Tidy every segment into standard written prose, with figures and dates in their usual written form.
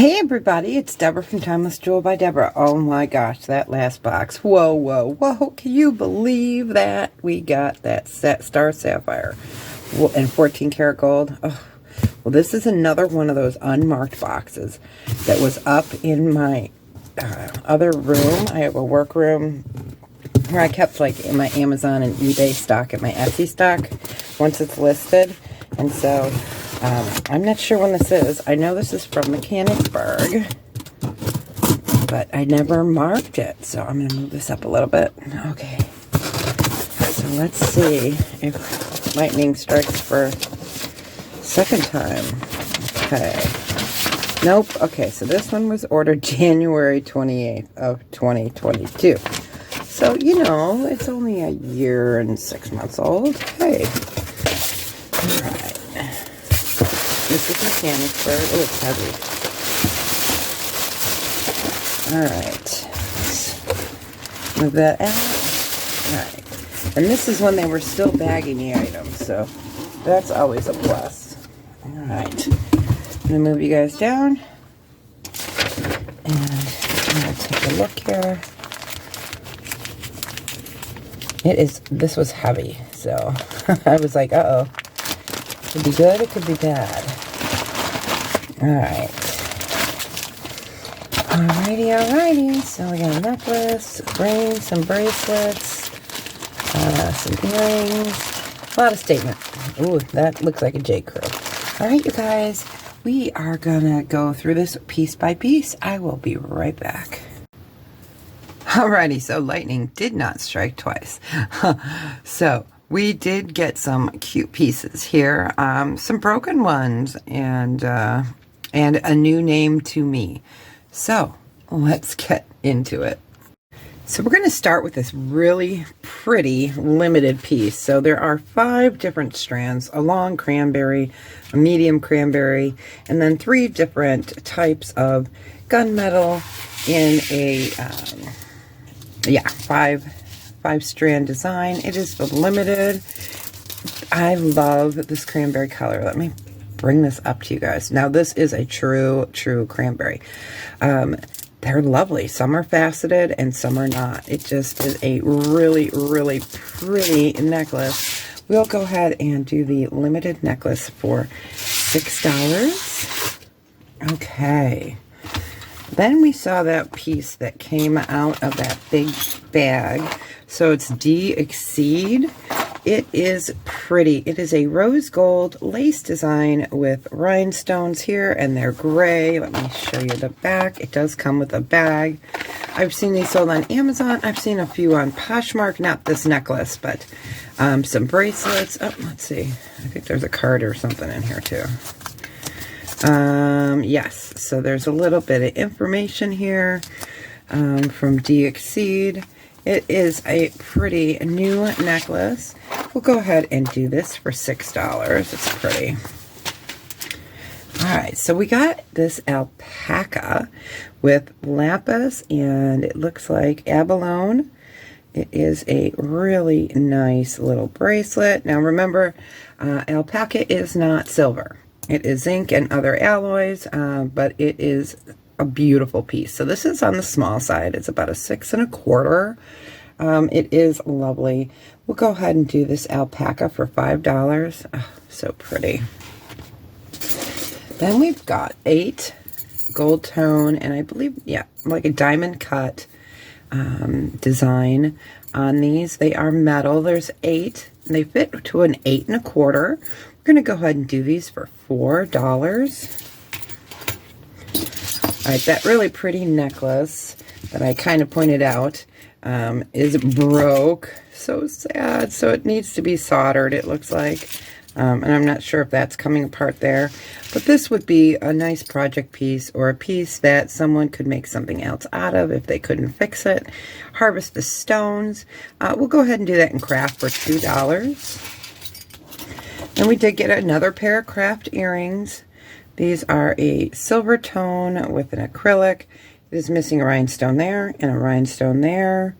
Hey everybody, it's Deborah from Timelessjewelbydebra. Oh my gosh, that last box. Whoa, whoa, whoa. Can you believe that? We got that Star Sapphire and 14 karat gold. Oh, well, this is another one of those unmarked boxes that was up in my other room. I have a work room where I kept like in my Amazon and eBay stock and my Etsy stock once it's listed. And so I'm not sure when this is. I know this is from Mechanicsburg, but I never marked it. So I'm going to move this up a little bit. Okay. So let's see if lightning strikes for second time. Okay. Nope. Okay, so this one was ordered January 28th of 2022. So, you know, it's only a year and 6 months old. Hey. All right. This is Mechanicsburg. Oh, it's heavy. Alright. Move that out. Alright. And this is when they were still bagging the items, so that's always a plus. Alright. I'm going to move you guys down. And I'm going to take a look here. This was heavy, so I was like, uh-oh. It could be good, it could be bad. Alright. Alrighty. So we got a necklace, rings, some bracelets, some earrings. A lot of statement. Ooh, that looks like a J. Crew. Alright, you guys. We are gonna go through this piece by piece. I will be right back. Alrighty, so lightning did not strike twice. So we did get some cute pieces here, some broken ones, and a new name to me. So let's get into it. So we're going to start with this really pretty limited piece. So there are 5 different strands: a long cranberry, a medium cranberry, and then 3 different types of gunmetal in a 5 strand design. It is limited. I love this cranberry color. Let me bring this up to you guys. Now this is a true cranberry. They're lovely. Some are faceted and some are not. It just is a really pretty necklace. We'll go ahead and do the limited necklace for $6. Okay. Then we saw that piece that came out of that big bag. So it's Exceed. It is pretty. It is a rose gold lace design with rhinestones here, and they're gray. Let me show you the back. It does come with a bag. I've seen these sold on Amazon. I've seen a few on Poshmark. Not this necklace, but some bracelets. Oh, let's see. I think there's a card or something in here too. Yes, so there's a little bit of information here from Exceed. It is a pretty new necklace. We'll go ahead and do this for $6. It's pretty. Alright, so we got this alpaca with lapis, and it looks like abalone. It is a really nice little bracelet. Now remember, alpaca is not silver. It is zinc and other alloys, but it is a beautiful piece. So this is on the small side. It's about a 6 1/4. It is lovely. We'll go ahead and do this alpaca for $5. Oh, so pretty. Then we've got 8 gold tone, and I believe, yeah, like a diamond cut design on these. They are metal. There's 8. And they fit to an 8 1/4. We're going to go ahead and do these for $4. All right, that really pretty necklace that I kind of pointed out is broke. So sad. So it needs to be soldered, it looks like. And I'm not sure if that's coming apart there. But this would be a nice project piece, or a piece that someone could make something else out of if they couldn't fix it. Harvest the stones. We'll go ahead and do that in craft for $2. And we did get another pair of craft earrings. These are a silver tone with an acrylic. It is missing a rhinestone there and a rhinestone there.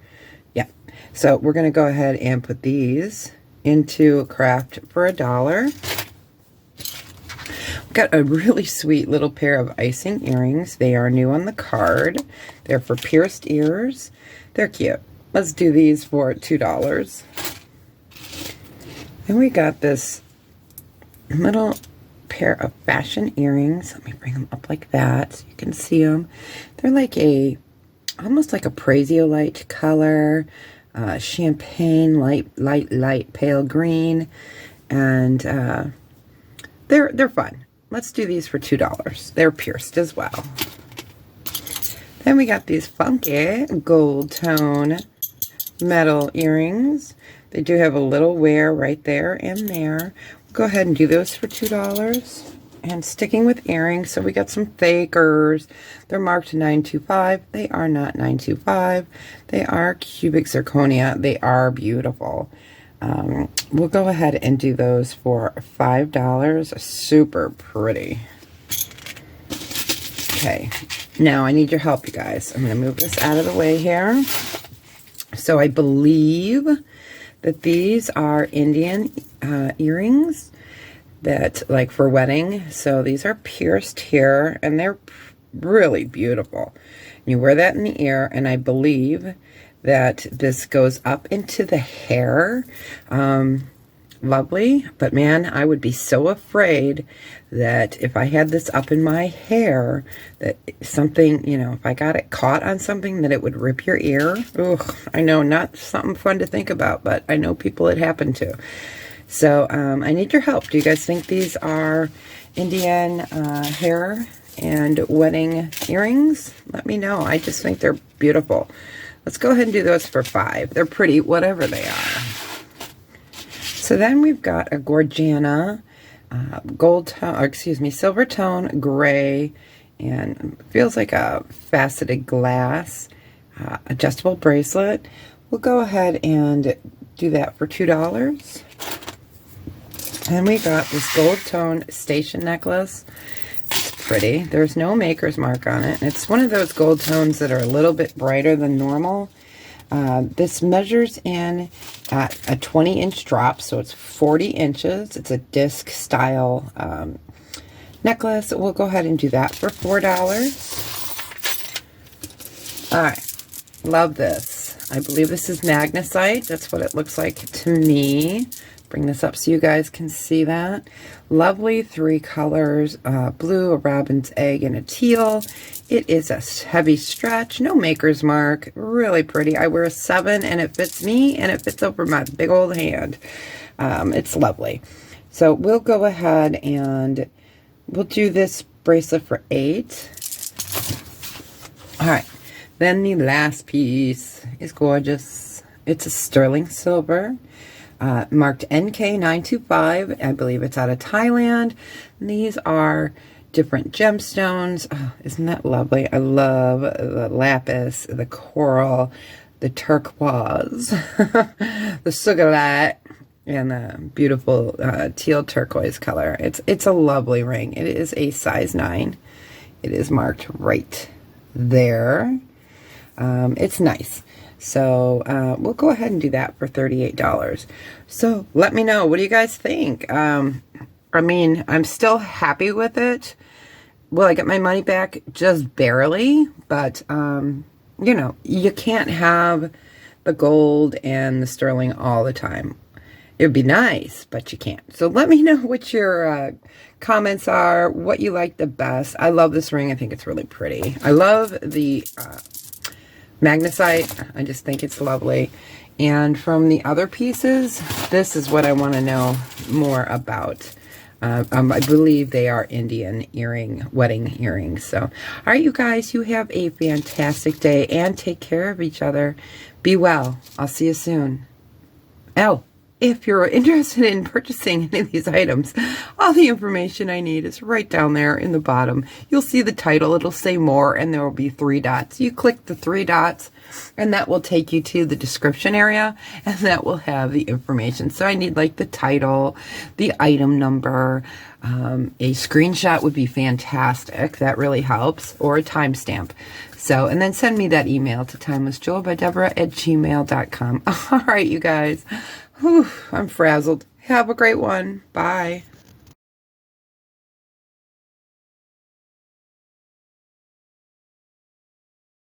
Yeah. So we're going to go ahead and put these into craft for $1. Got a really sweet little pair of icing earrings. They are new on the card. They're for pierced ears. They're cute. Let's do these for $2. Then we got this little pair of fashion earrings. Let me bring them up like that so you can see them. They're like almost like a praisiolite color, champagne, light, pale green, and they're fun. Let's do these for $2. They're pierced as well. Then we got these funky gold tone metal earrings. They do have a little wear right there and there. We'll go ahead and do those for $2. And sticking with earrings, so we got some fakers. They're marked 925. They are not 925. They are cubic zirconia. They are beautiful. We'll go ahead and do those for $5. Super pretty. Okay, now I need your help, you guys. I'm going to move this out of the way here. So I believe that these are Indian earrings that, like, for wedding. So these are pierced here, and they're really beautiful. You wear that in the ear, and I believe that this goes up into the hair. Lovely, but man, I would be so afraid that if I had this up in my hair, that something, you know, if I got it caught on something, that it would rip your ear. Ugh, I know, not something fun to think about, but I know people it happened to. So I need your help. Do you guys think these are Indian hair and wedding earrings? Let me know. I just think they're beautiful. Let's go ahead and do those for $5. They're pretty, whatever they are. So then we've got a Gorgiana gold tone, or excuse me, silver tone gray, and feels like a faceted glass adjustable bracelet. We'll go ahead and do that for $2. And we got this gold tone station necklace. It's pretty. There's no maker's mark on it. It's one of those gold tones that are a little bit brighter than normal. This measures in at a 20-inch drop, so it's 40 inches. It's a disc style necklace. We'll go ahead and do that for $4. All right, love this. I believe this is magnesite. That's what it looks like to me. Bring this up so you guys can see that. Lovely 3 colors, blue, a robin's egg, and a teal. It is a heavy stretch, no maker's mark, really pretty. I wear a 7 and it fits me and it fits over my big old hand. It's lovely. So we'll go ahead and we'll do this bracelet for $8. All right, then the last piece is gorgeous. It's a sterling silver. Marked NK925. I believe it's out of Thailand. And these are different gemstones. Oh, isn't that lovely? I love the lapis, the coral, the turquoise, the sugarlight, and the beautiful teal turquoise color. It's a lovely ring. It is a size 9. It is marked right there. It's nice. So we'll go ahead and do that for $38. So let me know. What do you guys think? I mean, I'm still happy with it. Will I get my money back? Just barely. But, you know, you can't have the gold and the sterling all the time. It would be nice, but you can't. So let me know what your comments are, what you like the best. I love this ring. I think it's really pretty. I love the magnesite. I just think it's lovely. And from the other pieces, this is what I want to know more about. I believe they are Indian wedding earrings. So, all right, you guys, you have a fantastic day and take care of each other. Be well. I'll see you soon. Oh, if you're interested in purchasing any of these items, all the information I need is right down there in the bottom. You'll see the title. It'll say more, and there will be 3 dots. You click the 3 dots, and that will take you to the description area, and that will have the information. So I need, like, the title, the item number, a screenshot would be fantastic. That really helps, or a timestamp. So, and then send me that email to timelessjewelbydebra@gmail.com. All right, you guys. Whew, I'm frazzled. Have a great one. Bye.